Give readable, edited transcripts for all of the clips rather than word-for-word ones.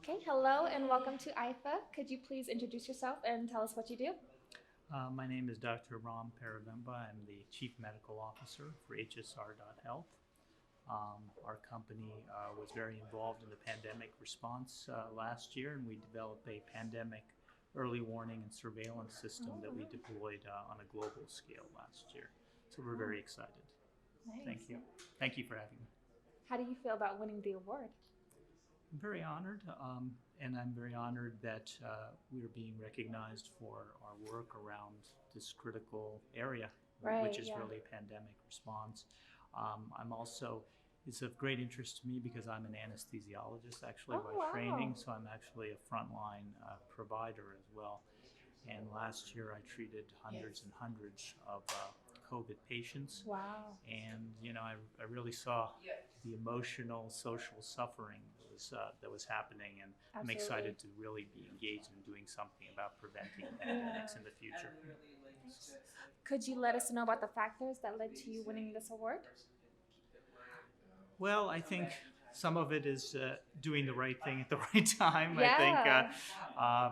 Okay, hello and welcome to IFA. Could you please introduce yourself and tell us what you do? My name is Dr. Peruvemba. I'm the Chief Medical Officer for HSR.health. Our company was very involved in the pandemic response last year, and we developed a pandemic early warning and surveillance system that we deployed on a global scale last year. So we're very excited. Nice. Thank you. Thank you for having me. How do you feel about winning the award? I'm very honored, and I'm very honored that we're being recognized for our work around this critical area, which is really pandemic response. I'm also, it's of great interest to me because I'm an anesthesiologist actually by training, so I'm actually a frontline provider as well. And last year I treated hundreds and hundreds of COVID patients. Wow. And I really saw the emotional, social suffering that was happening, and I'm excited to really be engaged in doing something about preventing pandemics in the future. Could you let us know about the factors that led to you winning this award? Well, I think some of it is doing the right thing at the right time. I think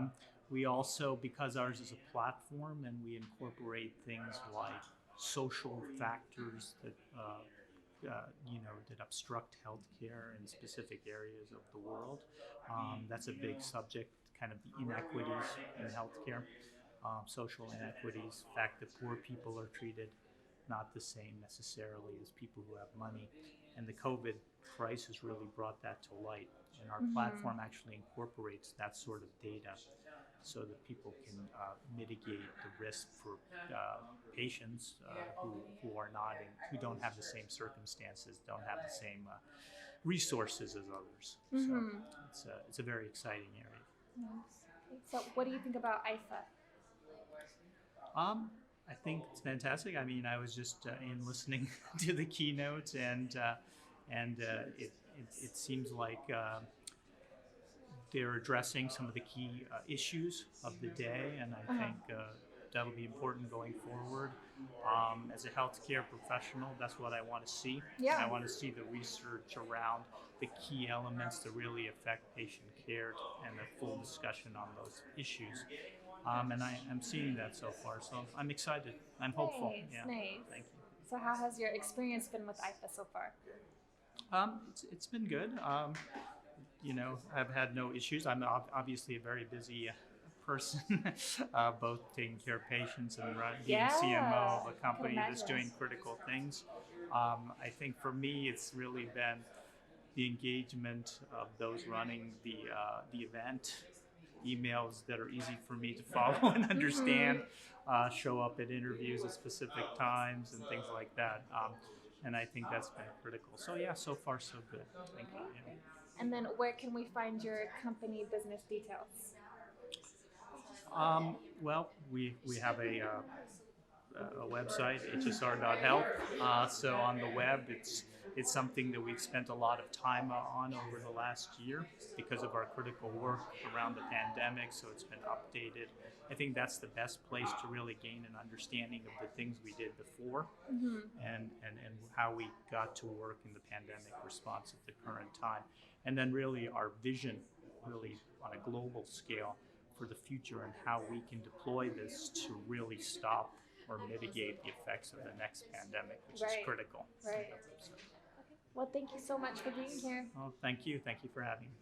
we also, because ours is a platform and we incorporate things like social factors that that obstruct healthcare in specific areas of the world. That's a big subject, kind of the inequities in healthcare, social inequities, the fact that poor people are treated not the same necessarily as people who have money. And the COVID crisis really brought that to light. And our platform actually incorporates that sort of data so that people can mitigate the risk for patients who are not who don't have the same circumstances, don't have the same resources as others. So it's a very exciting area. So what do you think about IFA? I think it's fantastic. I mean, I was just in listening to the keynote, and it seems like they're addressing some of the key issues of the day, and I think that'll be important going forward. As a healthcare professional, that's what I want to see. Yeah. I want to see the research around the key elements that really affect patient care and a full discussion on those issues. And I'm seeing that so far, so I'm excited. I'm hopeful. Nice. Thank you. So how has your experience been with IFA so far? It's been good. I've had no issues. I'm obviously a very busy person, both taking care of patients and being CMO of a company that's doing critical things. I think for me, it's really been the engagement of those running the event, emails that are easy for me to follow and understand, show up at interviews at specific times and things like that. And I think that's been critical. So yeah, so far so good. Thank you. Yeah. And then where can we find your company business details? Well, we have a website, HSR.health. So on the web, it's something that we've spent a lot of time on over the last year because of our critical work around the pandemic. So it's been updated. I think that's the best place to really gain an understanding of the things we did before and how we got to work in the pandemic response at the current time. And then really our vision, really on a global scale for the future and how we can deploy this to really stop or mitigate the effects of the next pandemic, which is critical. Right. Well, thank you so much for being here. Well, thank you. Thank you for having me.